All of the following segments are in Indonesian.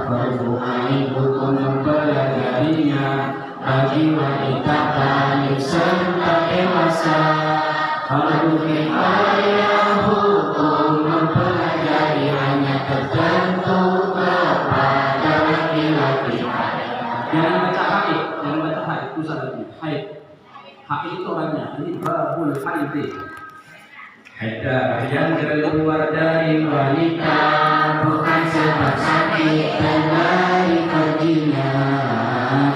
perlu ain hukum mempelajarinya bagi wanita balik serta dewasa. Fardu kifayah hukum mempelajari hanya tertentu kepada laki-laki. Jangan baca haid, jangan baca haid, susah lagi. Haid, haid itu orangnya, ini babul haid. Haida yang keluar dari wanita bukan sebab sakit dan lari perginya,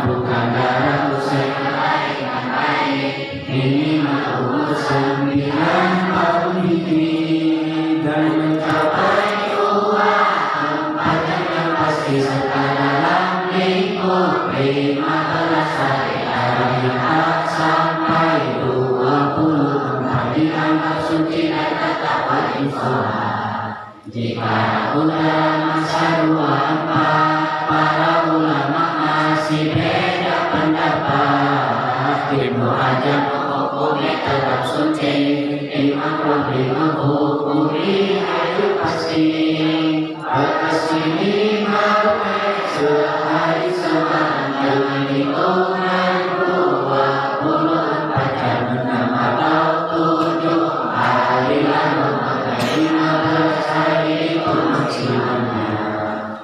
bukan darah usai yang baik. Ini umur 9 tahun hidup dan mencapai tua 4 yang pasti sekarang lingkup 15 hari yang tak sampai 24 dianggap suci dan tetap wajib sholat. Jika ulama masa 24 para ulama masih beda pendapat. Ibnu Hajar menghukumi tetap suci, Imam Rabi menghukumi haid pasti. Berkesini malam sehari semalam dengan hitungan 24 jam 6 atau 7 hari lalu maka 15 hari itu maksimalnya.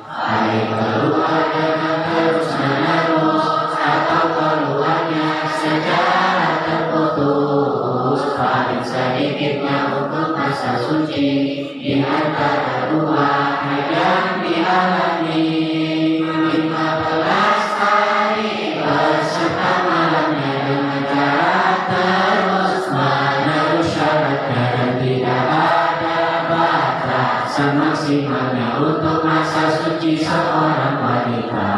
Hari keluar dengan terus menerus atau keluarnya secara terputus, paling sedikitnya untuk masa suci di antara 2 haid yang dialami 15 hari beserta malamnya dengan cara terus menerus syaratnya dan tidak ada batas maksimalnya untuk masa suci seorang wanita.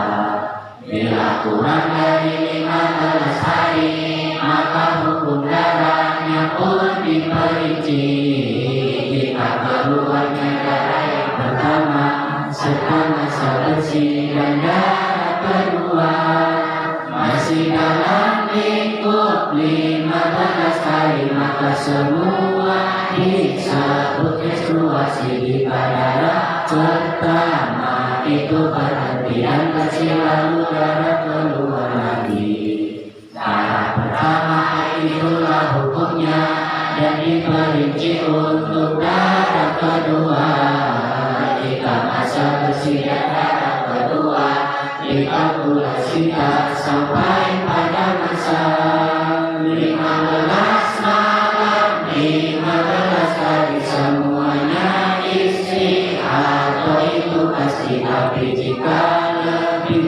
Bila kurang dari 15 hari maka hukum darahnya pun diperinci. Jika keluarnya darah yang pertama serta masa bersih dan darah kedua masih dalam lingkup 15 hari maka semua disebut menstruasi. Jika darah pertama itu berhenti dan kecil lalu darah keluar lagi, darah pertama itulah hukumnya dan diperinci untuk darah kedua. Jika masa bersih dan darah kedua dikalkulasikan sampai pada masa 15 malam 15 hari semuanya isi atau itu pasti. Tapi jika lebih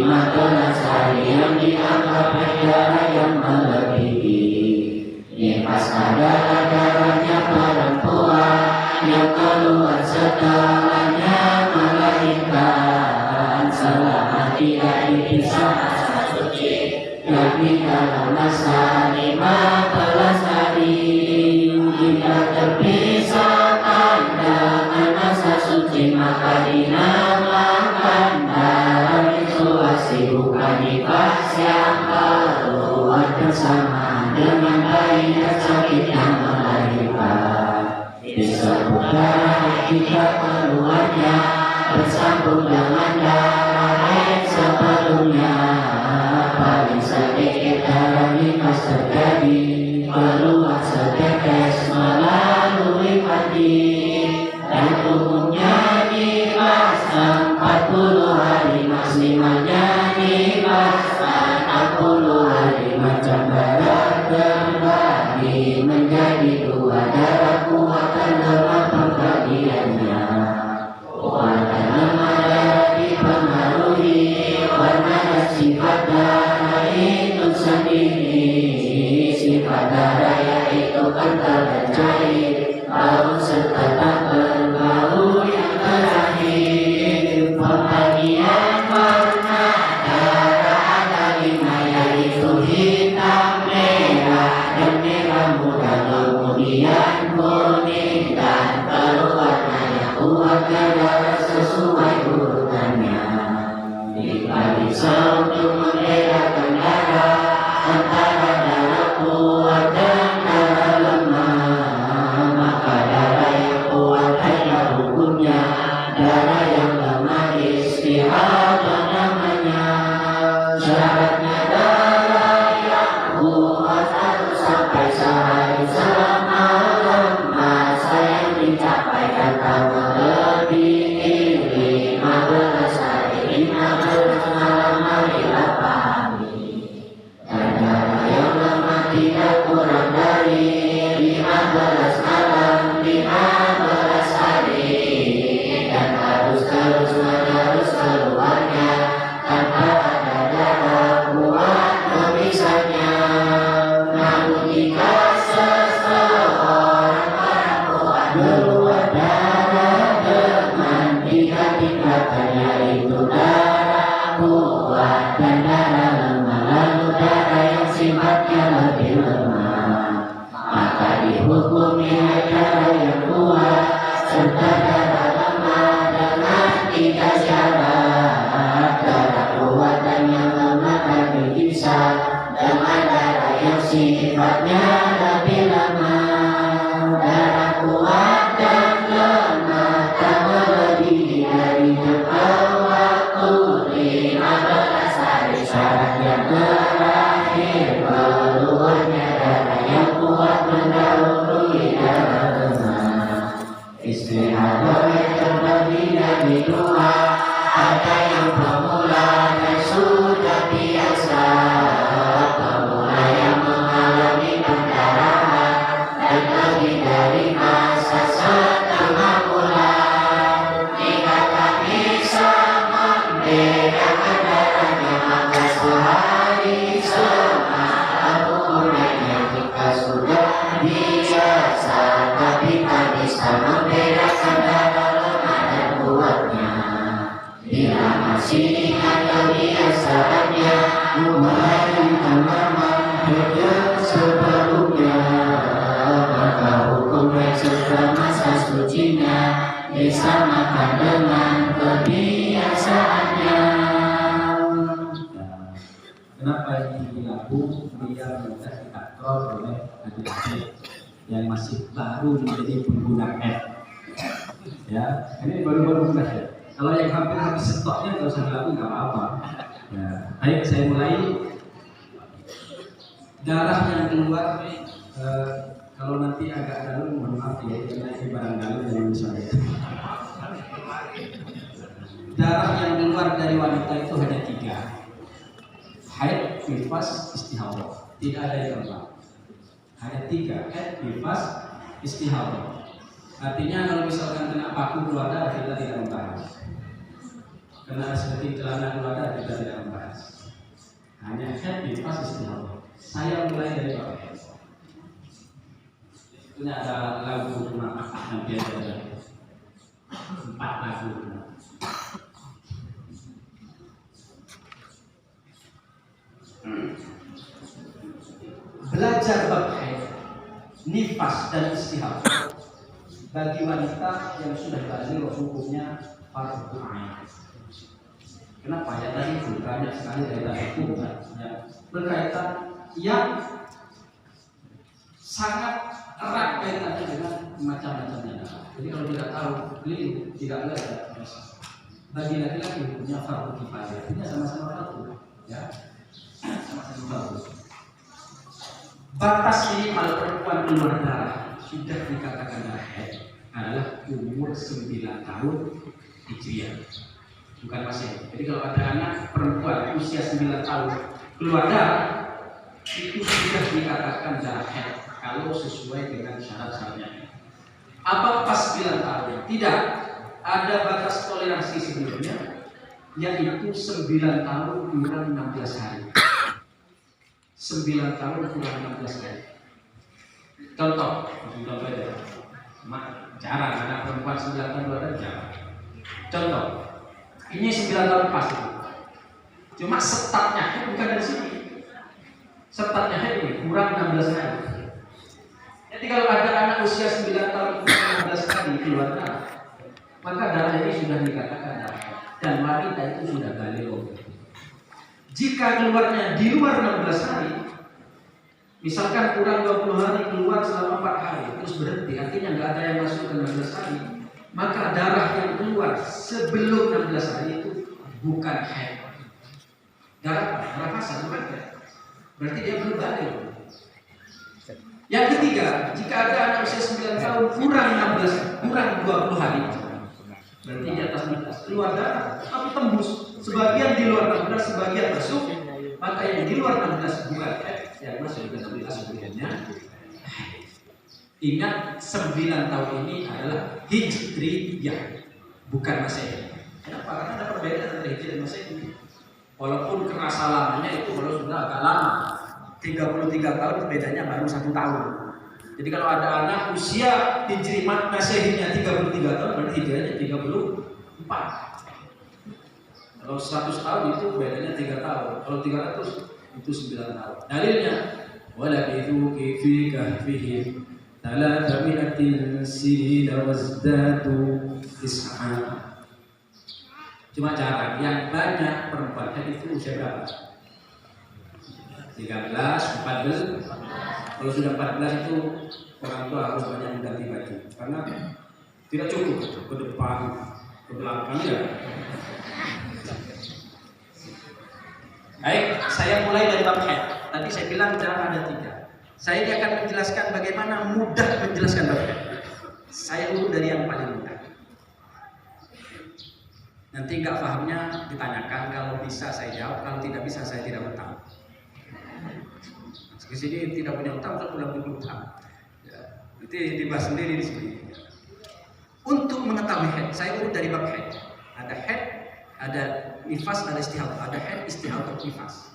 15 hari yang dianggap darah yang melebihi, nifas adalah darahnya perempuan yang keluar setelahnya melahirkan selama tidak dipisah masa suci, yakni dalam masa 15 hari. Jika terpisahkan dengan masa suci maka dinamakan darah menstruasi, bukan nifas yang keluar bersamaan dengan bayi dan sakit yang melahirkan. Disebut darah jika keluarnya bersambung dengan darah haid sebelumnya. Paling sedikit darah nifas terjadi keluar setetes melalui hati, dan umumnya nifas 40 hari, maksimalnya nifas 60 hari. Macam darah terbagi menjadi 2, darah kuat dan lemah pembagiannya. Kuat dan lemah darah dipengaruhi warna dan sifat darah itu sendiri. Sifat darah yaitu kental dan cair, bau serta tak berbau yang terakhir. Pembagian warna darah ada 5 yaitu hitam, merah, dan merah muda, kemudian kuning dan berwarnanya kuat darah sesuai urutannya. Jika bisa untuk membedakan darah antara darah kuat dan darah lemah, maka darah yang kuat adalah hukumnya, darah yang lemah istilah yaitu darah kuat dan darah lemah, lalu darah yang sifatnya lebih lemah, maka dihukumi darah yang kuat serta darah lemah dengan 3 syarat. Darah kuat dan yang lemah tadi bisa dengan darah yang sifatnya lebih lemah. Darah kuat dan lemah tak melebihi dari jangka waktu 15 hari. Syarat yang terakhir, keluarnya darah yang kuat mendahului darah lemah. Istihadah terbagi jadi 2, ada yang pemula dan sudah biasa. Pemula yang mengalami pendarahan dan lebih dari masa setengah bulan, jika tak bisa membedakan darahnya, maka sehari semalam hukumnya. Jika sudah biasa tapi tak bisa membedakan darah lemah dan kuatnya, bila masih ada biasaannya, memainkan lama kerja sebelumnya, maka hukumnya serta masa sucinya disamakan dengan kebiasaannya. Kenapa ini dilaku? Biar kita dikatrol oleh adik-adik yang masih baru menjadi pengguna app. Ya, ini baru-baru ya. Kalau yang hampir stoknya kalau usah dilakukan nggak apa-apa. Ya, baik, saya mulai. Darah yang keluar, kalau nanti agak dalam, mohon maaf ya, karena ini barang dalam yang saya. Darah yang keluar dari wanita itu hanya 3: haid, nifas, istihadah. Tidak ada yang keempat. Hanya 3: haid, nifas, istihadah. Artinya kalau misalkan kena paku keluar darah, kita tidak membahas. Kena seperti celana keluar darah, kita tidak membahas. Hanya haid, nifas, istihadah. Saya mulai dari bawah. Ini ada lagu nanti ada 4 lagu. Belajar bab haid, nifas dan istihadah bagi wanita yang sudah baligh hukumnya fardhu ain. Kenapa ya tadi itu banyak sekali dari hukum ya, berkaitan yang sangat erat kaitannya dengan macam-macamnya. Jadi kalau tidak tahu, beli tidak belajar. Bagi laki-laki hukumnya fardhu kifayah, artinya sama-sama fardhu, ya, sama-sama fardhu. Batas minimal perempuan keluar darah sudah dikatakan darah haid adalah umur 9 tahun Hijriah, bukan Masehi. Jadi kalau ada anak perempuan usia 9 tahun keluar darah, itu sudah dikatakan darah haid kalau sesuai dengan syarat-syaratnya. Apa pas 9 tahun? Tidak. Ada batas toleransi sebelumnya, yaitu 9 tahun kurang 16 hari. 9 tahun kurang 16 hari. Contoh ya. Jarang anak perempuan 9 tahun keluar darah, jarang. Contoh, ini 9 tahun pas itu. Cuma setatnya bukan dari sini. Setatnya ini kurang 16 hari. Jadi kalau ada anak usia 9 tahun kurang 16 hari keluar darah, maka darah ini sudah dikatakan darah dan wanita itu sudah baligh. Jika keluarnya di luar 16 hari, misalkan kurang 20 hari keluar selama 4 hari terus berhenti, artinya nggak ada yang masuk ke 16 hari, maka darah yang keluar sebelum 16 hari itu bukan haid. Darah fasa, bukan haid. Berarti dia belum baligh. Yang ketiga, jika ada anak usia 9 tahun kurang 20 hari, berarti di atas 16 keluar darah tapi tembus, sebagian di luar 16, sebagian masuk, maka yang di luar 16 bukan haid, yang masuk ke 16 sebelumnya. Ingat, 9 tahun ini adalah Hijriyah, bukan Masehi. Kenapa? Karena ada perbedaan antara Hijriyah dan Masehi. Walaupun kerasa lamanya itu kalau sudah agak lama, 33 tahun bedanya baru 1 tahun. Jadi kalau ada anak usia Hijri Masehinya 33 tahun, berarti Hijriahnya 34. Kalau 100 tahun itu bedanya 3 tahun. Kalau 300 itu 9 tahun. Dalilnya walabithu fi kahfihim 300 sinina wazdadu tis'a. Cuma jarang yang banyak perempuan itu usia berapa? 13, 14. Kalau sudah 14 itu orang tua harus banyak mengganti baju karena tidak cukup ke depan, ke belakang ya. Baik, saya mulai dari bab haid. Tadi saya bilang cara ada 3. Saya akan menjelaskan bagaimana mudah menjelaskan bab haid. Saya urut dari yang paling mudah. Nanti nggak pahamnya ditanyakan, kalau bisa saya jawab, kalau tidak bisa saya tidak utang. Di sini tidak punya utang, kalau punya utang. Ya, itu dibahas sendiri di sini. Untuk mengetahui haid, saya urut dari bab haid. Ada haid, ada nifas, ada istihadah. Ada haid, istihadah, nifas.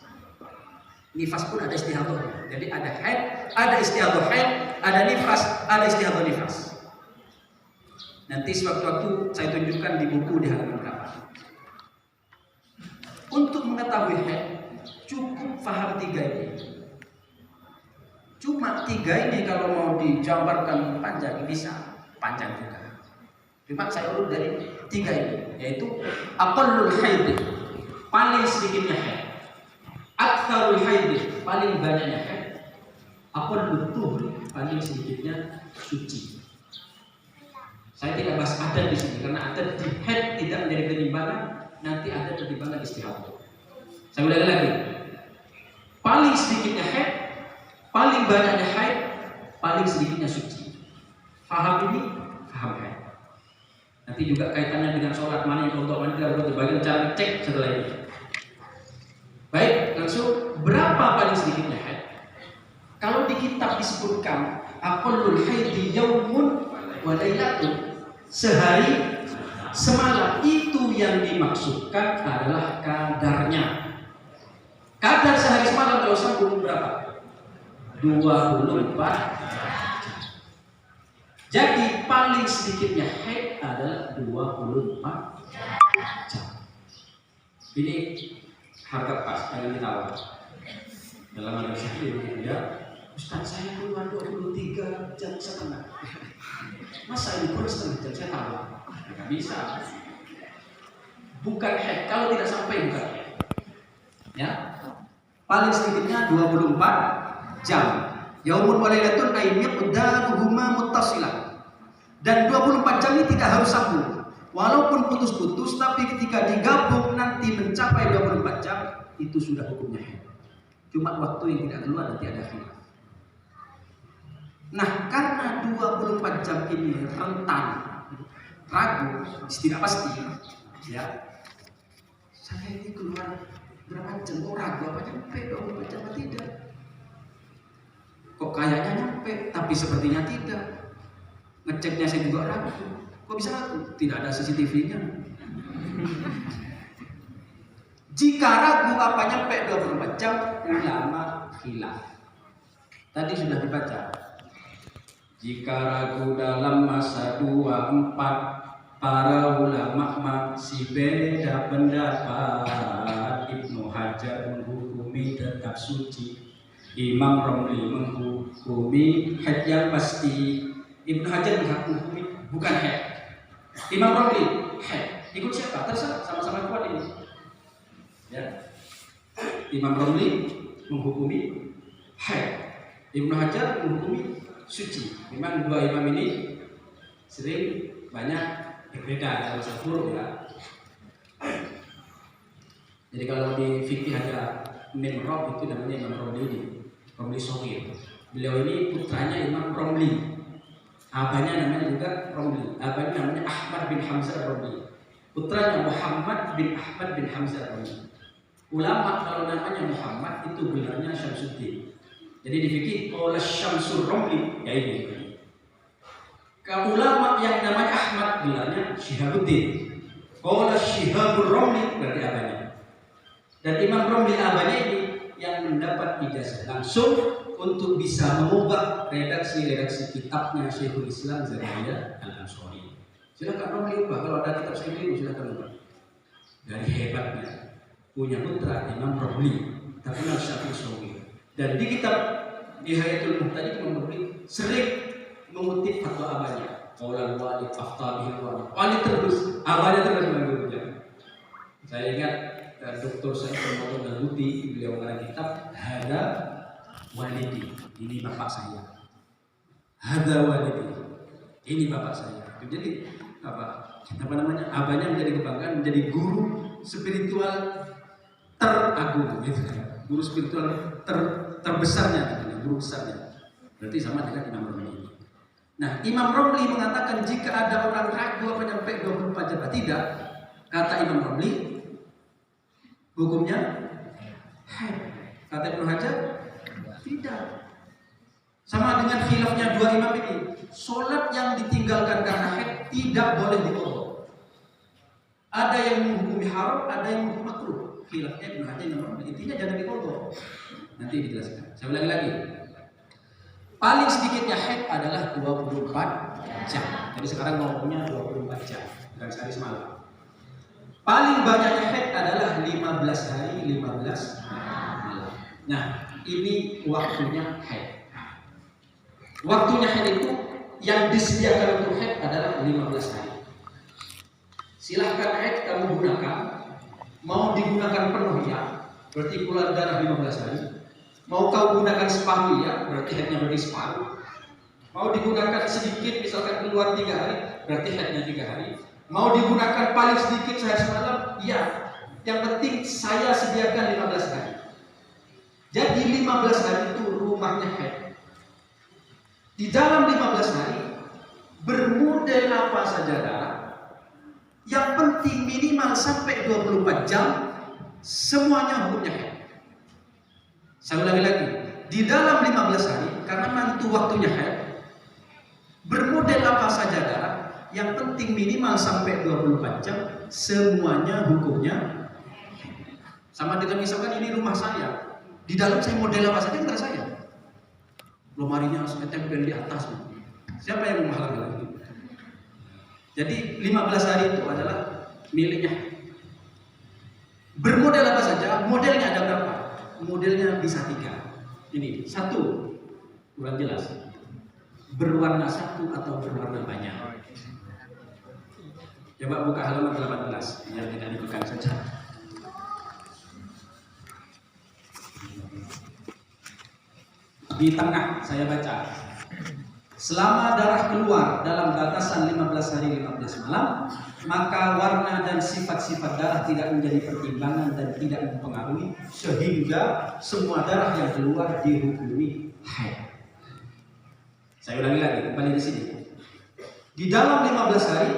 Nifas pun ada istihadah. Jadi ada haid, ada istihadah haid, ada nifas, ada istihadah nifas. Nanti sewaktu-waktu saya tunjukkan di buku di halaman berapa. Untuk mengetahui haid, cukup faham 3 ini. Cuma 3 ini kalau mau dijabarkan panjang bisa panjang juga. Cuma saya urut dari 3 ini, yaitu aqallul haid, paling sedikitnya haid. Aktsarul haid, paling banyaknya haid. Aqallut tuhur, paling sedikitnya suci. Saya tidak bahas adat di sini karena adat di haid tidak menjadi penimbangan, nanti ada penimbangan istihadah. Saya ulangi lagi. Paling sedikitnya haid, paling banyaknya haid, paling sedikitnya suci. Faham ini? Faham haid. Nanti juga kaitannya dengan sholat, mana yang untuk wanita, untuk bagian cara cek setelah ini. Baik, langsung berapa paling sedikitnya haid? Kalau di kitab disebutkan aqallul haidi yaumun wa lailatun, sehari semalam, itu yang dimaksudkan adalah kadarnya. Kadar sehari semalam kalau sambung berapa? 24. Jadi paling sedikitnya haid adalah 24 jam. Ini harga pas yang ditawar dalam madrasah ini ya. Ustaz, saya keluar 23 jam setengah. Masa ini kurang setengah jam saya tahu? Tidak bisa. Bukan haid, kalau tidak sampai bukan haid. Ya, paling sedikitnya 24 jam. Yaumun wa lailatun ay miqdaruhuma muttasilan. Dan 24 jam ini tidak harus sambung. Walaupun putus-putus, tapi ketika digabung nanti mencapai 24 jam, itu sudah hukumnya haid. Cuma waktu yang tidak keluar nanti ada khilaf. Nah, karena 24 jam ini rentan, ragu, tidak pasti, ya. Saya ini keluar berapa jam, kok ragu apa nyampe 24 jam atau tidak? Kok kayaknya nyampe, tapi sepertinya tidak. Ngeceknya saya juga ragu. Kok bisa ragu? Tidak ada CCTV-nya. Jika ragu apa nyampe 24 jam, ulama khilaf. Tadi sudah dibaca. Jika ragu dalam masa 24, para ulama masih beda pendapat. Ibnu Hajar menghukumi tetap suci, Imam Romli menghukumi haid yang pasti. Ibnu Hajar menghukumi bukan haid, Imam Romli haid. Ikut siapa? Terserah, sama-sama kuat ini. Ya. Imam Romli menghukumi haid, Ibnu Hajar menghukumi suci. Memang dua imam ini sering banyak berbeda dalam satu huruf ya. Jadi kalau di fikih ada Nimrod itu namanya Imam Romli, Romli Shogir. Beliau ini putranya Imam Romli. Abahnya namanya juga Romli. Abahnya namanya Ahmad bin Hamzah Romli. Putranya Muhammad bin Ahmad bin Hamzah Romli. Ulama kalau namanya Muhammad itu gelarnya Syamsuddin. Jadi di fikih oleh Syamsul Romli ya ini. Kalau ulama yang namanya Ahmad gelarnya Syihabuddin. Kalau Syihabur Romli berarti abahnya. Dan Imam Romli abahnya ini yang mendapat ijazah langsung untuk bisa mengubah redaksi kitabnya Syekhul Islam Zakaria Al-Ansari. Silakan Romli ubah, kalau ada kitab saya keliru silakan ubah. dari hebatnya punya putra Imam Romli terkenal Syafi'i Syafi'i. Dan di kitab Nihayatul Muhtadi Imam Romli sering mengutip fatwa abahnya. Qaulal walid aftabihi wa walid terus abahnya terus mengurunya. Saya ingat Dr. Said Muhammad Al-Huti beliau mengarang kitab Hada Walidi, ini bapak saya. Hada Walidi, ini bapak saya. Jadi apa namanya? Abahnya menjadi kebanggaan, menjadi guru spiritual teragung, gitu. Guru spiritual terbesarnya, gitu. Guru besarnya. Berarti sama dengan Imam Romli. Nah, Imam Romli mengatakan jika ada orang ragu apa nyampe 24 jam, tidak. Kata Imam Romli, hukumnya haid. Kata Ibnu Hajar, tidak. Sama dengan khilafnya dua imam ini. Sholat yang ditinggalkan karena haid tidak boleh diqadha. Ada yang menghukumi haram, ada yang menghukumi makruh. Khilafnya Ibnu Hajar Imam Romli. Intinya jangan diqadha. Nanti dijelaskan. Saya ulangi lagi. Paling sedikitnya haid adalah 24 jam. Jadi sekarang ngomongnya 24 jam dan sehari semalam. Paling banyaknya haid adalah 15 hari 15 malam. Nah, ini waktunya haid. Waktunya haid itu yang disediakan untuk haid adalah 15 hari. Silahkan haid kamu gunakan. Mau digunakan penuh ya, berarti keluar darah 15 hari. Mau kau gunakan separuh ya, berarti haidnya berarti separuh. Mau digunakan sedikit, misalkan keluar 3 hari, berarti haidnya 3 hari. Mau digunakan paling sedikit sehari semalam, ya. Yang penting saya sediakan 15 hari. Jadi 15 hari itu rumahnya haid. Di dalam 15 hari bermodel apa saja darah. Yang penting minimal sampai 24 jam semuanya hukumnya haid. Saya ulangi lagi, di dalam 15 hari karena nanti waktunya haid, bermodel apa saja darah, yang penting minimal sampai 24 jam semuanya hukumnya. Sama dengan misalkan ini rumah saya, di dalam saya model apa saja terserah saya. Lemarinya harus tempel di atas. Siapa yang menghalangi lagi? Jadi 15 hari itu adalah miliknya. Bermodel apa saja, modelnya ada berapa? Modelnya bisa 3. Ini 1, kurang jelas. Berwarna 1 atau berwarna banyak. Coba buka halaman 18 biar tidak dibuka saja. Di tengah saya baca. Selama darah keluar dalam batasan 15 hari 15 malam, maka warna dan sifat-sifat darah tidak menjadi pertimbangan dan tidak mempengaruhi, sehingga semua darah yang keluar dihukumi haid. Saya ulangi lagi, kembali di sini. Di dalam 15 hari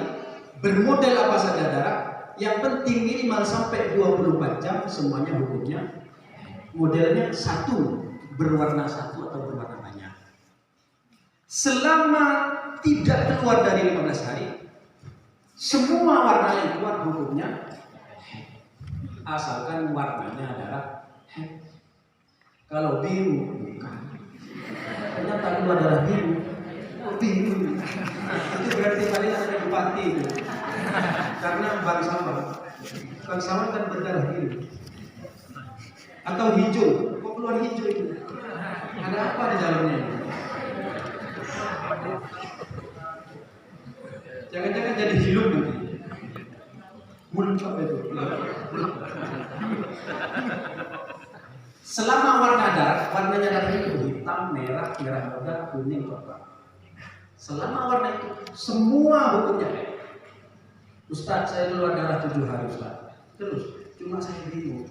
bermodel apa saja darah, yang penting minimal sampai 24 jam semuanya hukumnya. Modelnya 1, berwarna 1 atau berwarna banyak. Selama tidak keluar dari 15 hari, semua warna yang keluar hukumnya asalkan warnanya adalah haid. Kalau biru bukan. Ternyata keluar darah biru. Oh, biru. Itu berarti kalian ada bupati itu. Karena bangsawan kan berdarah biru. Atau hijau. Kok keluar hijau itu? Ada apa di dalamnya? Jangan-jangan jadi hidup nanti. Muncul itu. Selama warna darah, warnanya darah itu hitam, merah, merah muda, kuning, coklat. Selama warna itu semua hukumnya. Ustaz, saya keluar darah 7 hari Ustaz. Terus, cuma saya bingung.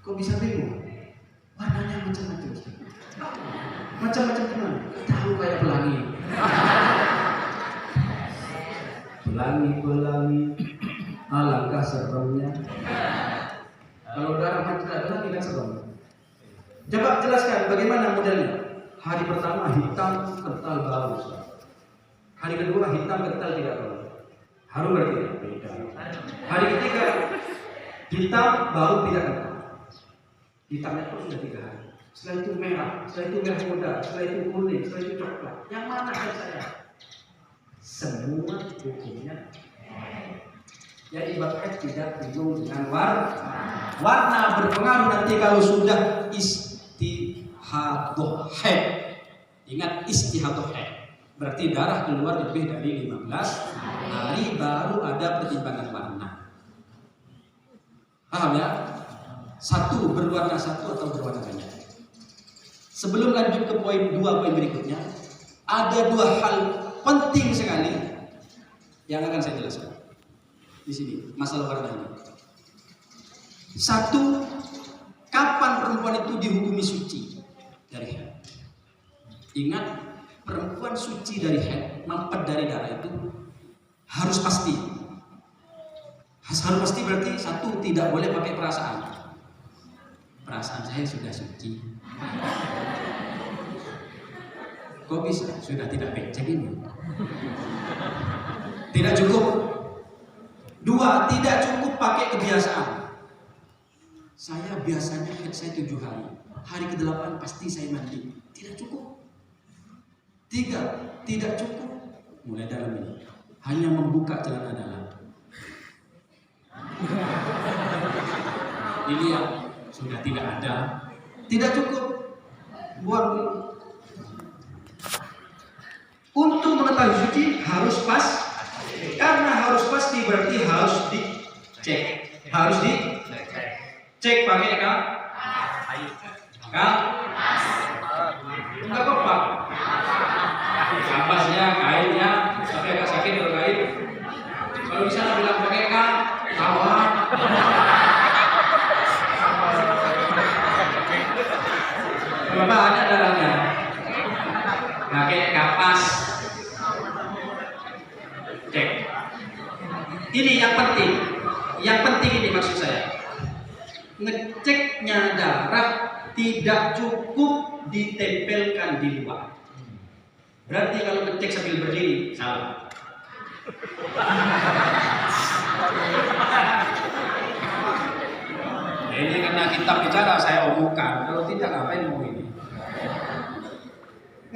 Kok bisa bingung? Warnanya macam-macam Ustaz. Macam-macam gimana? Tahu kayak pelangi. Pelangi, alangkah seremnya. Kalau darah macam pelangi kan serem. Coba jelaskan bagaimana modelnya. Hari pertama hitam, kental, bau. Hari kedua hitam, kental, tidak bau. Harum berarti beda. Hari ketiga hitam, bau, tidak kental. Hitamnya itu sudah 3 hari. Setelah itu merah, setelah itu merah muda, setelah itu kuning, setelah itu coklat. Yang mana kan saya? Semua hukumnya. Jadi bab haid tidak bingung dengan warna berpengaruh nanti kalau sudah istihadah haid. Ingat istihadah haid. Berarti darah keluar lebih dari 15 hari baru ada pertimbangan warna. Paham ya? Satu berwarna satu atau berwarna banyak. Sebelum lanjut ke poin berikutnya, ada 2 hal penting sekali yang akan saya jelaskan di sini masalah warna ini. Satu, kapan perempuan itu dihukumi suci dari haid? Ingat, perempuan suci dari haid, mampet dari darah itu harus pasti. Harus pasti berarti satu, tidak boleh pakai perasaan. Perasaan saya sudah suci. Kok bisa? Sudah tidak becek ini. Tidak cukup. 2, tidak cukup pakai kebiasaan. Saya biasanya haid saya 7 hari. Hari ke-8 pasti saya mandi. Tidak cukup. 3, tidak cukup. Mulai dalam ini. Hanya membuka celana dalam. Dilihat, sudah tidak ada. Tidak cukup. Buang dulu. Untuk mengetahui suci harus pas. Karena harus pasti berarti harus dicek. Harus dicek pakai enggak kompak. Kampasnya, kainnya, tapi agak sakit kalau kain. Kalau misalnya bilang pakai kawan. Bapak ada darahnya. Pakai kapas. Cek. Ini yang penting. Yang penting ini maksud saya. Ngeceknya darah tidak cukup ditempelkan di luar. Berarti kalau ngecek sambil berdiri salah. Ini karena kitab bicara saya omongkan. Kalau tidak ngapain mau ini?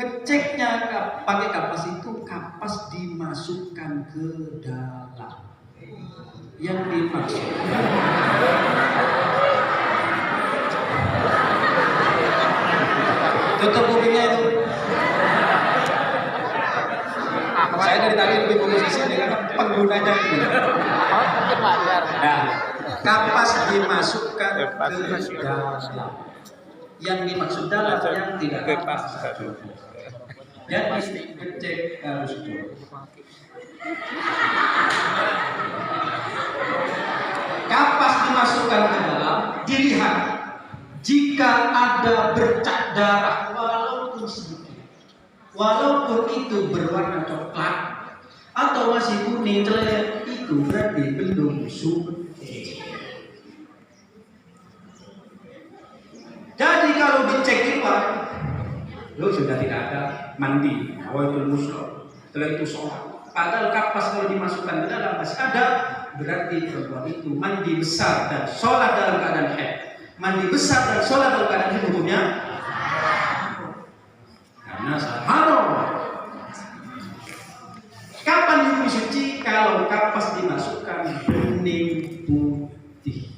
Ngeceknya pakai kapas itu kapas dimasukkan ke dalam. Yang dimaksud tutup kupingnya itu. Saya dari tadi lebih fokus di sini karena penggunanya ini. Nah, kapas dimasukkan ke dalam. Yang dimaksud dalam yang tidak kapas. Jadi ngecek harus dulu. Kapas dimasukkan ke dalam, dilihat jika ada bercak darah walaupun sedikit, walaupun itu berwarna coklat atau masih kuning celek, itu berarti belum suci. Jadi kalau dicek di luar, lo sudah tidak ada mandi, awal muslim, setelah itu sholat. Padahal kapas kalau dimasukkan ke dalam masih ada, berarti perempuan itu mandi besar dan sholat dalam keadaan haid. Mandi besar dan sholat dalam keadaan haid hukumnya karena haram. Kapan hukum suci? Kalau kapas dimasukkan bening putih.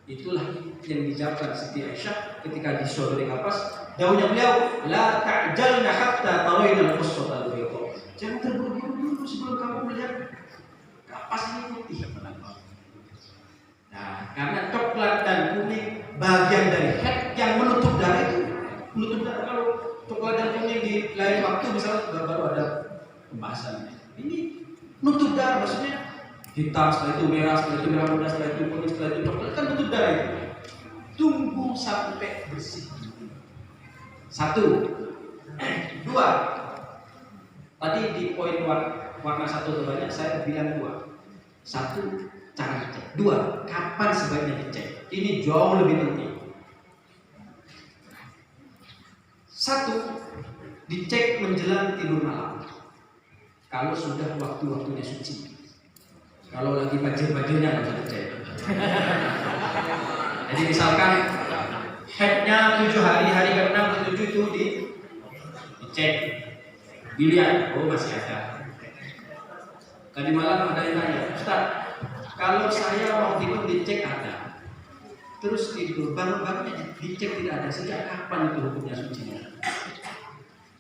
Itulah yang dijawabkan Siti Aisyah ketika disodori kapas. Daunnya beliau, la ta'jalna hatta tawaina al-qussatal bayda. Jangan terburu-buru dulu sebelum kamu melihat kapas ini putih. Nah, karena coklat dan kuning bagian dari haid yang menutup darah itu, menutup darah. Kalau coklat dan kuning di lain waktu misalnya baru ada pembahasannya. Ini menutup darah maksudnya hitam, setelah itu merah, setelah itu merah muda, setelah itu kuning, setelah itu coklat, kan menutup darah itu. Tunggu sampai bersih. 1, 2. Tadi di poin warna 1 atau banyak saya bilang 2. 1, cara dicek. 2, kapan sebaiknya dicek. Ini jauh lebih penting. 1, dicek menjelang tidur malam. Kalau sudah waktu-waktunya suci. Kalau lagi bajir-bajirnya nggak usah dicek. Jadi misalkan haidnya 7 hari, hari ke-6 ke 7 itu dicek, dilihat, oh masih ada. Tadi malam ada yang tanya, Ustaz, Kalau saya waktu itu dicek ada, terus tidur, bangun-bangunnya dicek tidak ada, sejak kapan itu hukumnya sucinya?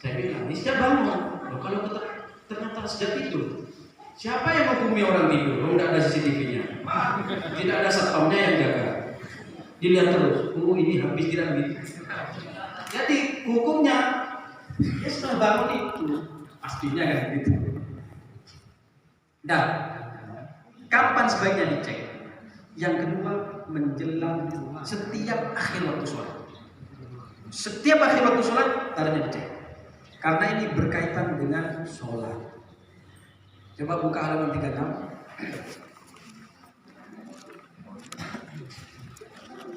Saya bilang, ini sejak bangun. Loh, kalau ternyata sejak tidur, siapa yang menghukumi orang tidur? Oh, tidak ada CCTV-nya, tidak ada satpamnya yang jaga. Dilihat terus, oh ini habis tidak habis. Jadi hukumnya ya setelah bangun itu pastinya kan gitu. Dan kapan sebaiknya dicek? Yang kedua, menjelang setiap akhir waktu sholat. Setiap akhir waktu sholat harusnya dicek. Karena ini berkaitan dengan sholat. Coba buka halaman 36.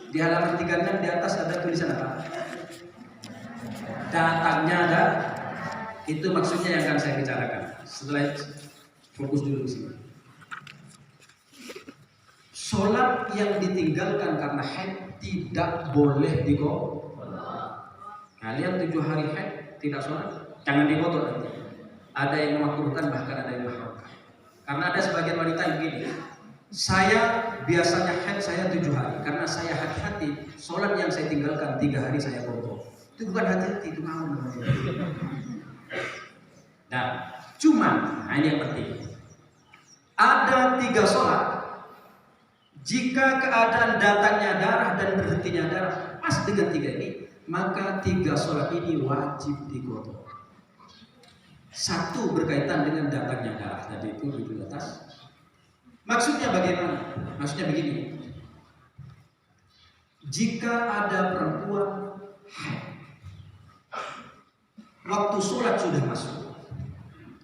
Di halaman 36 di atas ada tulisan apa? Datangnya ada. Itu maksudnya yang akan saya bicarakan. Setelah itu, fokus dulu di sini. Sholat yang ditinggalkan karena haid tidak boleh diqodha. Kalian 7 hari haid tidak sholat, jangan diqodha nanti. Ada yang memakruhkan, bahkan ada yang mengharamkan. Karena ada sebagian wanita yang begini, saya biasanya haid saya 7 hari, karena saya hati-hati sholat yang saya tinggalkan 3 hari saya qodha. Itu bukan hati-hati, itu mau namanya. Nah, cuman ini yang penting. Ada 3 sholat. Jika keadaan datangnya darah dan berhentinya darah pas dengan 3 ini, maka 3 sholat ini wajib diqodha. 1 berkaitan dengan datangnya darah, tadi itu di atas. Maksudnya bagaimana? Maksudnya begini. Jika ada perempuan haid, waktu sholat sudah masuk,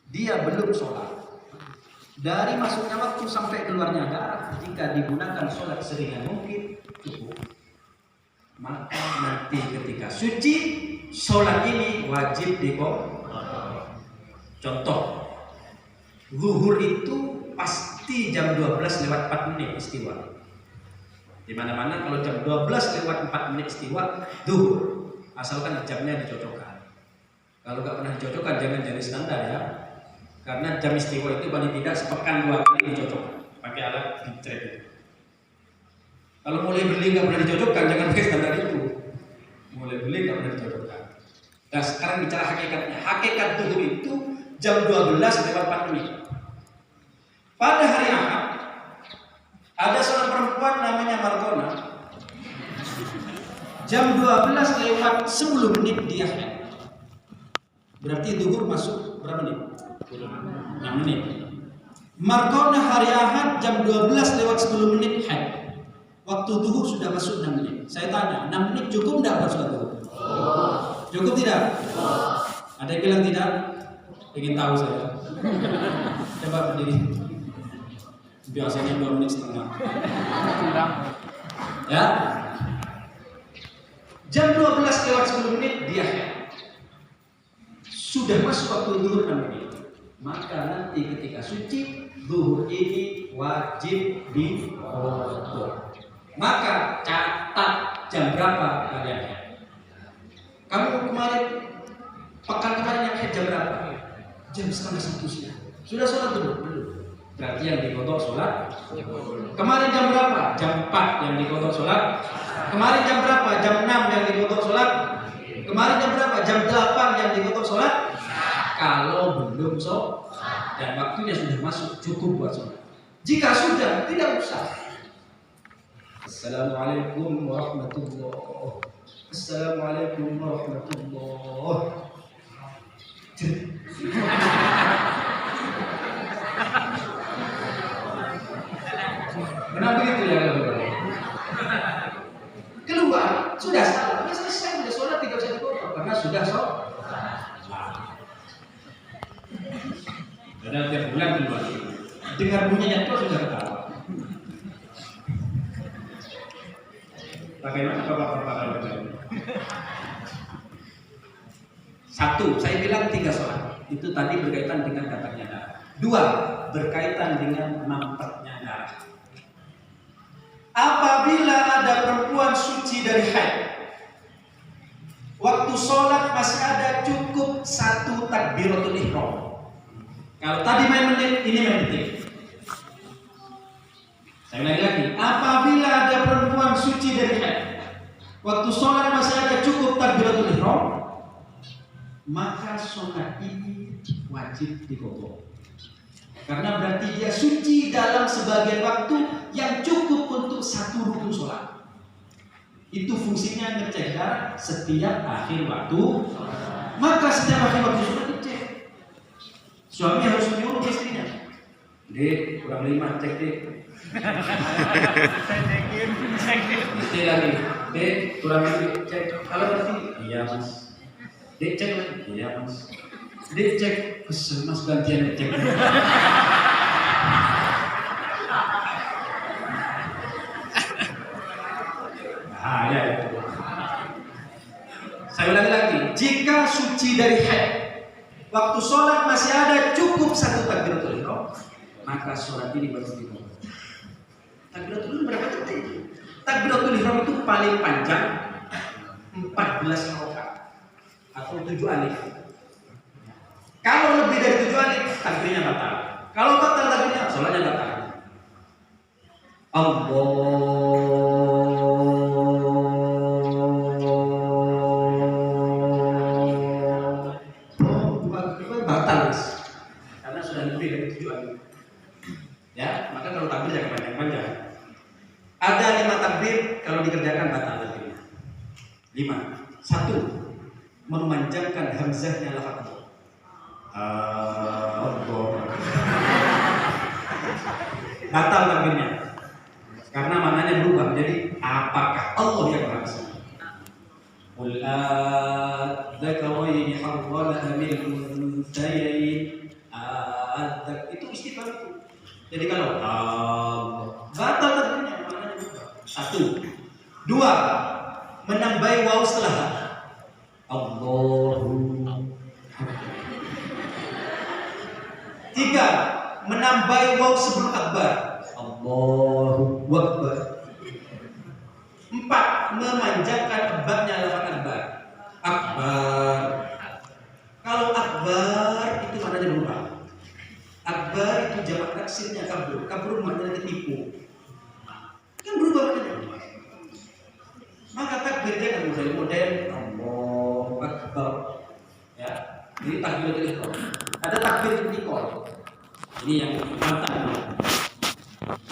dia belum sholat. Dari masuknya waktu sampai keluarnya darah, jika digunakan sholat seringan mungkin cukup. Maka nanti ketika suci, sholat ini wajib diqodha. Contoh, zuhur itu pasti jam 12 lewat 4 menit istiwa. Di mana-mana kalau jam 12 lewat 4 menit istiwa, zuhur. Asalkan jamnya dicocokkan. Kalau nggak pernah dicocokkan, jangan jadi standar ya. Karena jam istiwa itu paling tidak sepekan 2 kali dicocokkan pakai alat bitret itu. Kalau mulai beli nggak pernah dicocokkan, jangan pakai standar itu. Mulai beli nggak pernah dicocokkan. Nah sekarang bicara hakikatnya. Hakikat zuhur itu jam 12 lewat 4 menit. Pada hari Ahad ada seorang perempuan namanya Markona. Jam 12 lewat 10 menit dia haid. Berarti zuhur masuk berapa menit? 6 menit. Markona hari Ahad jam 12 lewat 10 menit haid. Waktu zuhur sudah masuk 6 menit. Saya tanya, 6 menit cukup tidak buat sholat zuhur? Cukup tidak? Ada yang bilang tidak? Ingin tahu saya. Coba berdiri. Biasanya 2 menit setengah. Ya. Jam 12 lewat 10 menit dia haid. Sudah masuk waktu zuhur 6 menit. Maka nanti ketika suci, zuhur ini wajib diqodha. Maka catat jam berapa kalian haid. Kamu kemarin, pekan kemarin yang haid jam berapa? Jam 12:30 siang. Sudah sholat belum? Belum. Berarti yang diqodha sholat. Kemarin jam berapa? Jam 4 yang diqodha sholat. Kemarin jam berapa? Jam 6 yang diqodha sholat. Kemarin jam berapa? Jam 8 yang diqodha sholat. Kalau belum sholat dan waktunya sudah masuk, cukup buat sholat. Jika sudah, tidak usah. Assalamualaikum warahmatullahi wabarakatuh. Assalamualaikum warahmatullahi wabarakatuh. Kenapa begitu ya? Keluar, sudah salah. Selesai, sudah sholat, tidak usah diqodha karena sudah sholat. Sudah tiap bulan keluar. Dengar bunyinya itu sudah ketawa. Bagaimana bapak-bapak kalau begini? 1, saya bilang 3 sholat. Itu tadi berkaitan dengan datangnya darah. 2, berkaitan dengan mampetnya darah. Apabila ada perempuan suci dari haid, waktu sholat masih ada cukup 1 takbiratul ihram. Kalau tadi main menit, ini main detik. Saya ulangi lagi, apabila ada perempuan suci dari haid, waktu sholat masih ada cukup takbiratul ihram, maka sholat ini wajib diqadha. Karena berarti dia suci dalam sebagian waktu yang cukup untuk satu rukun sholat. Itu fungsinya ngecek darah setiap akhir waktu. Maka setiap akhir waktu sholat dicek. Suami harus menyuruh istrinya, Dek, kurang 5, cek dek. Istri lagi, Dek, kurang lagi, cek. Kalau berarti, iya mas. Dek, cek lagi, iya mas. Dek, cek, pesen mas gantian cek. Nah, ya. Saya ulangi lagi, jika suci dari haid, waktu sholat masih ada cukup satu takbiratul ihram, maka sholat ini baru diqadha. Takbiratul ihram berapa detik? Takbiratul ihram itu paling panjang 14 rakaat atau 7 alif. Kalau lebih dari 7 alif, takbirnya batal. Kalau batal takbirnya, sholatnya batal. Batal, karena sudah lebih dari 7 alif. Ya, maka kalau takbir jangan panjang-panjang. Ada 5 takbir, kalau dikerjakan batal takbirnya. 5. 1. Memanjangkan hamzahnya lafaz batal takbirnya karena maknanya berubah jadi apakah Allah yang maha besar. Qul adzakaraini harrama amil unthayain itu istifham itu. Jadi kalau batal takbirnya maknanya berubah. 1. 2. Menambahi waw setelah Allahu. 3. Menambahi waw sebelum akbar. Allahu Akbar. 4. Memanjangkan akbarnya lafaz akbar. Akbar. Kalau akbar itu maknanya berubah. Akbar itu jamak taksirnya kabur. Kabur maknanya tipu. Kan berubah maknanya. Maka takbir jangan model-model Allahu Akbar. Ya, ini takbiratul ihram. Ada takbir intikal. Ini yang mantap.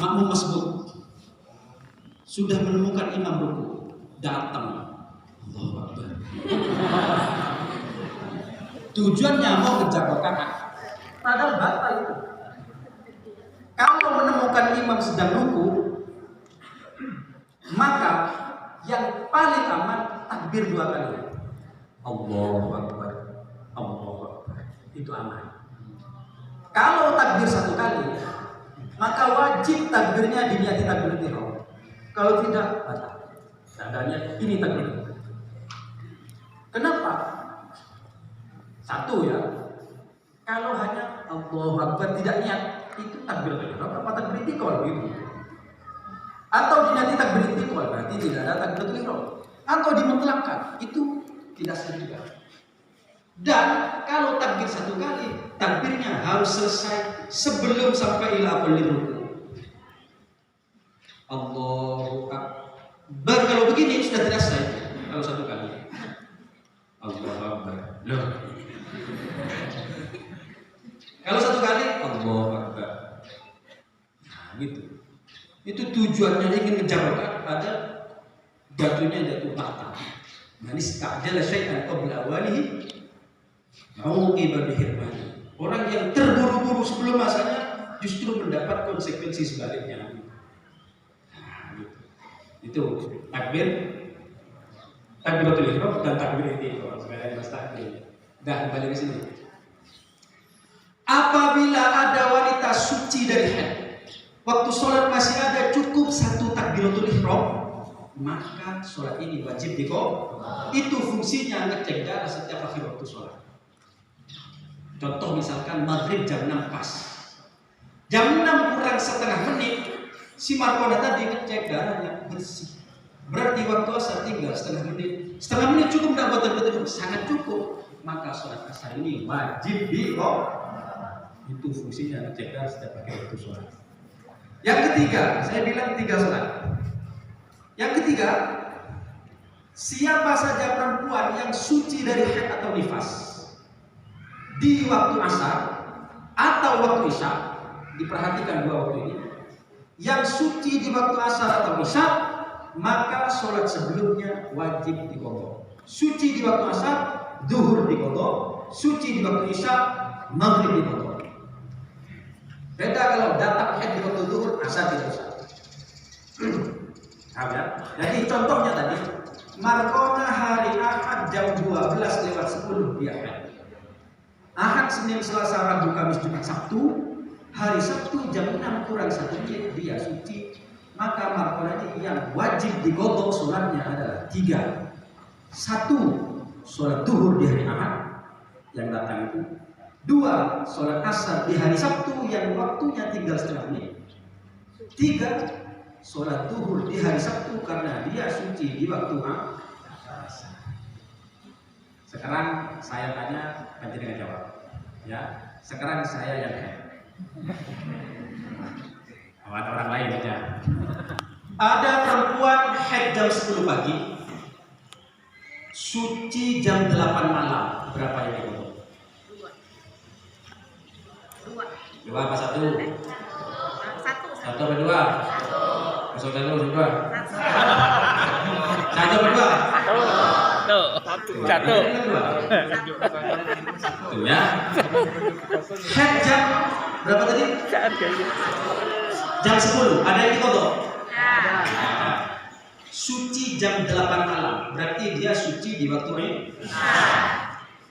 Makmum masbuk sudah menemukan imam ruku, datang. Allahu Akbar. Tujuannya mau kejar rakaat. Padahal batal itu. Kalau menemukan imam sedang ruku, maka yang paling aman takbir 2 kali. Allahu Akbar. Allahu Akbar. Itu aman. Kalau takbir 1 kali, maka wajib takbirnya diniati takbir ihram. Kalau tidak, batal. Tandanya ini takbir. Kenapa? 1 ya. Kalau hanya Allahu Akbar tidak niat, itu takbir ihram apa takbir intikal gitu. Atau diniati takbir intikal, berarti tidak ada takbir ihram. Atau dimutlakkan, itu tidak sah juga. Dan kalau takbir 1 kali, takbirnya harus selesai sebelum sampai ila awalil ruku. Allahu Akbar. Kalau begini sudah tidak sah. Kalau 1 kali. Allahu Akbar. Loh. Kalau 1 kali, Allahu Akbar. Nah, gitu. Itu tujuannya ingin menjawabkan pada jatuhnya jatuh tahta. Manis ta'jala syai'an qabla awalihi uqiba bihirmani. Orang yang terburu-buru sebelum masanya justru mendapat konsekuensi sebaliknya. Nah, gitu. Itu takbiratul ihram dan takbir intikal sebagai bahasa takbir. Dah kembali ke sini. Apabila ada wanita suci dari haid, waktu sholat masih ada cukup 1 takbiratul ihram, maka sholat ini wajib diqadha. Itu fungsinya ngecek darah setiap akhir waktu sholat. Contoh misalkan maghrib jam 6 pas, jam 6 kurang setengah menit, si Marwana tadi ngecek darahnya bersih. Berarti waktu asar tinggal setengah menit. Setengah menit cukup nggak buat betul-betul? Sangat cukup. Maka sholat asar ini wajib diqadha. Itu fungsinya ngecek darah setiap akhir waktu sholat. Yang ketiga, saya bilang 3 sholat. Yang ketiga, siapa saja perempuan yang suci dari haid atau nifas di waktu asar atau waktu isya, diperhatikan 2 waktu ini. Yang suci di waktu asar atau isya, maka sholat sebelumnya wajib diqadha. Suci di waktu asar, zuhur diqadha. Suci di waktu isya, maghrib diqadha. Beda kalau datang haid di waktu zuhur, asar tidak usah. Ya? Jadi contohnya tadi, Markona hari Ahad jam 12:10 dia haid. Ahad, Senin, Selasa, Rabu, Kamis, Jumat, Sabtu. Hari Sabtu jam 6 kurang 1 menit dia suci. Maka markonanya yang wajib diqadha sholatnya adalah 3. 1. Sholat zuhur di hari Ahad yang datang itu. 2. Sholat asar di hari Sabtu yang waktunya tinggal setengah menit. 3. Sholat zuhur di hari Sabtu karena dia suci di waktu asar. Sekarang saya tanya, panjenengan jawab. Ya, sekarang saya yang haid. Ada orang lain aja. Ada perempuan haid jam 10 pagi, suci jam 8 malam. Berapa yang diqadha? 2 apa 1? 1 apa 2? 1 apa 2? 1 apa 2? 1. Tuh ya. Haid jam berapa tadi? Jam 10. Ada yang diqadha? Suci jam 8 malam. Berarti dia suci di waktu isya.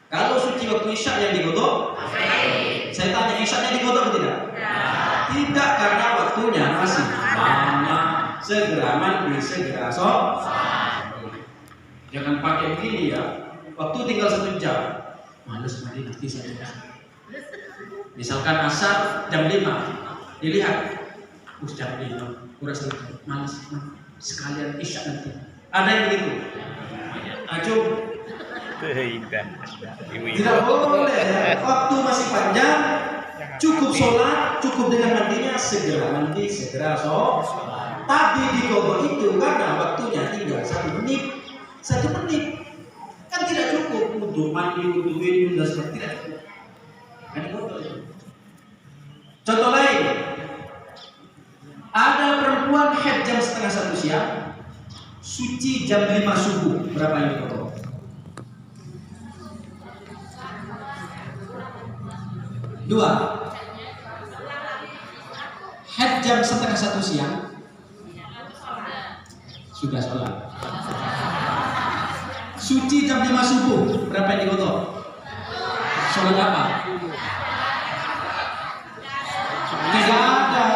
Kalau suci waktu isya yang diqadha? Saya tanya, isya-nya diqadha atau tidak? Tidak, karena waktunya masih lama. Segera mandi, segera sholat. Jangan pakai begini ya. Waktu tinggal 1 jam. Males mandi nanti saja. Misalkan asar jam 5. Dilihat. Jam 5. Kurang 1 jam. Males. Sekalian isya nanti. Ada yang begitu? Ajo. Tidak boleh. Waktu masih panjang. Cukup sholat, cukup dengan mandinya, segera mandi, segera sholat. Tapi di qadha itu karena waktunya tinggal 1 menit. 1 menit kan tidak cukup untuk mandi, untuk minum dan sebagainya, tidak cukup. Kan contoh lain, ada perempuan haid jam setengah 1 siang, suci jam 5 subuh. Berapa yang diqadha? 2. Haid jam setengah 1 siang, sudah sholat. Suci jam 5 subuh, berapa yang diqadha? Sholat apa? Tidak ada.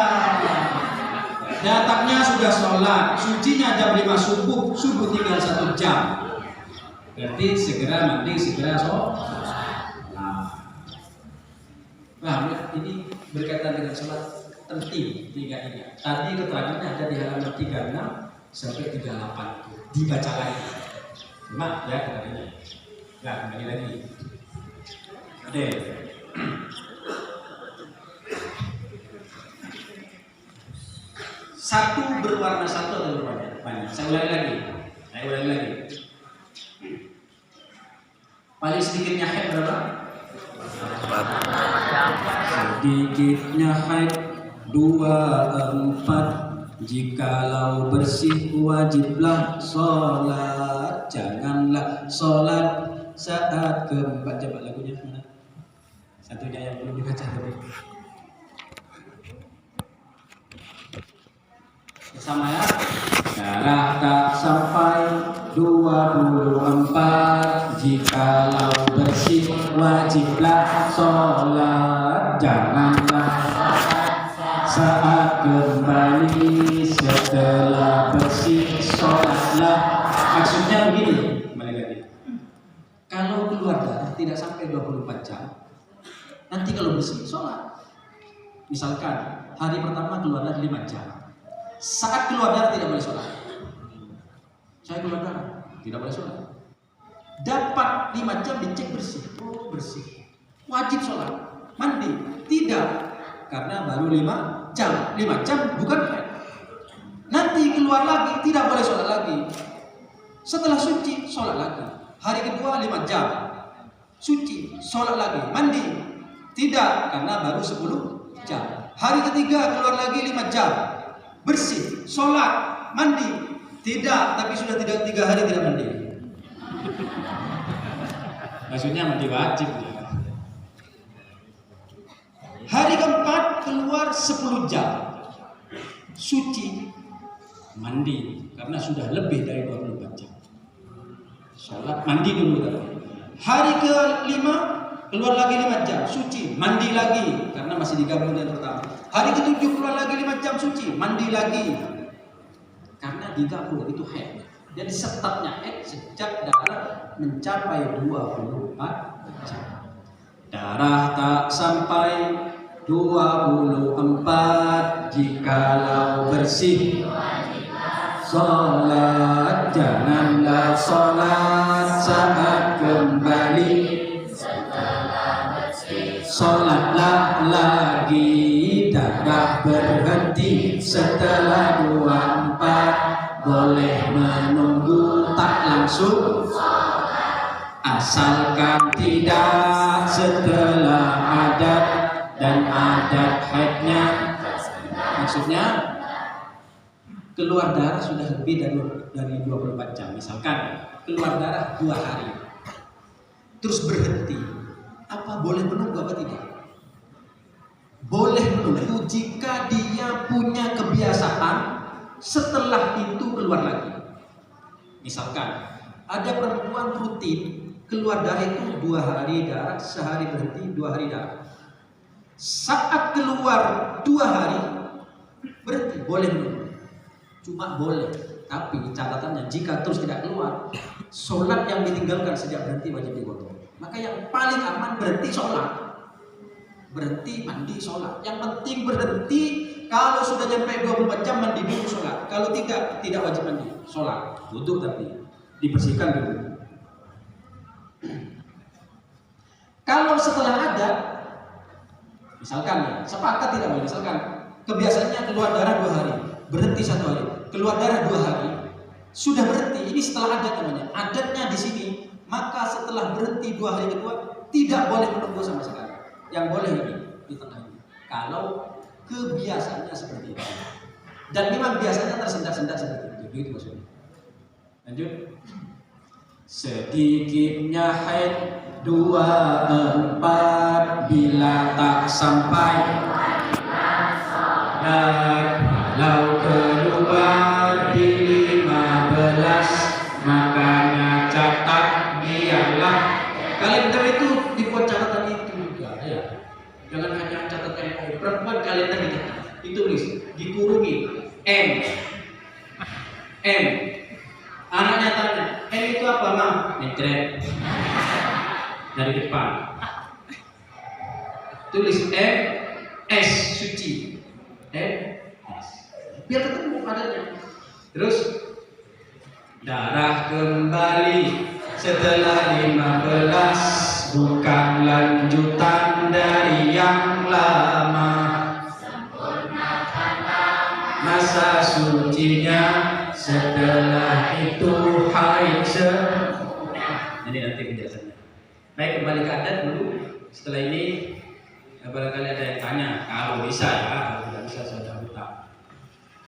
Datangnya sudah sholat, sucinya jam 5 subuh, subuh tinggal 1 jam. Berarti segera mandi, segera sholat. Nah, ini berkaitan dengan sholat penting 3 ini. Tadi keterangannya ada di halaman 36 sampai 38. Dibaca lagi. Cuma ya keterangannya. Nah, kembali lagi. Oke. Satu berwarna satu atau berwarna banyak. Saya ulangi lagi. Paling sedikitnya haid berapa? Sedikitnya haid 2/4. Jikalau bersih wajiblah sholat. Janganlah sholat saat keempat. Coba lagunya mana? Satunya yang belum dibaca tadi. Bersama ya. Darah tak sampai 24. Jikalau bersih wajiblah sholat. Janganlah saat kembali setelah bersih sholatlah. Maksudnya begini, kembali lagi. Kalau keluar darah tidak sampai 24 jam, nanti kalau bersih sholat. Misalkan hari pertama keluar darah 5 jam, saat keluar darah tidak boleh sholat. Saya keluar darah tidak boleh sholat. Dapat 5 jam dicek bersih, oh bersih, wajib sholat. Mandi tidak, karena baru 5 jam. 5 jam bukan haid. Nanti keluar lagi tidak boleh sholat lagi. Setelah suci sholat lagi. Hari kedua 5 jam suci sholat lagi. Mandi tidak, karena baru 10 jam. Hari ketiga keluar lagi 5 jam bersih sholat mandi tidak, tapi sudah 3 hari tidak mandi. Maksudnya mandi wajib ya. Hari keempat keluar 10 jam suci mandi, karena sudah lebih dari 24 jam. Sholat mandi dulu kan. Hari ke-5 keluar lagi 5 jam suci mandi lagi, karena masih digabung dengan pertama. Hari ke-7 keluar lagi 5 jam suci mandi lagi, karena digabung itu haid. Jadi startnya haid sejak darah mencapai 24 jam. Darah tak sampai 24 jikalau bersih sholat, janganlah sholat saat kembali, sholatlah lagi darah berhenti setelah 24, boleh menunggu tak langsung asalkan tidak setelah adat, dan adat haidnya maksudnya keluar darah sudah lebih dari 24 jam. Misalkan keluar darah 2 hari terus berhenti, apa boleh menunggu apa tidak? Boleh menunggu jika dia punya kebiasaan setelah itu keluar lagi. Misalkan ada perempuan rutin keluar darah itu 2 hari darah, sehari berhenti, 2 hari darah. Saat keluar 2 hari berhenti, boleh menunggu. Cuma boleh, tapi catatannya jika terus tidak keluar, sholat yang ditinggalkan sejak berhenti wajib diqodho. Maka yang paling aman berhenti sholat, berhenti mandi sholat. Yang penting berhenti. Kalau sudah sampai 24 jam mandi dulu sholat. Kalau tidak wajib mandi sholat, wudhu tapi dibersihkan dulu. Kalau setelah ada, misalkan ya, sepakat tidak boleh. Misalkan kebiasaannya keluar darah 2 hari, berhenti 1 hari, keluar darah 2 hari, sudah berhenti. Ini setelah adat namanya. Adatnya di sini, maka setelah berhenti 2 hari kedua tidak boleh menunggu sama sekali. Yang boleh ini di tengah ini. Kalau kebiasaannya seperti itu, dan memang biasanya tersendat-sendat seperti itu, gitu maksudnya. Lanjut. Sedikitnya haid 24 bila tak sampai, dan kalau keluar di 15, makanya catat biarlah. Kalender itu dibuat catatan itu juga ya. Jangan hanya catatan yang perempuan kalender ditulis, dikurungi M. Anaknya tanya, M itu apa, Mam? Mencret dari depan. Tulis M S suci. M S. Biar ketemu adanya. Terus darah kembali setelah 15, bukan lanjutan dari yang lama. Masa sucinya setelah itu haid sempurna. Ini nanti penjelasannya. Baik, kembali ke adat dulu. Setelah ini barangkali ada yang tanya, kalau bisa ya, kalau tidak bisa saya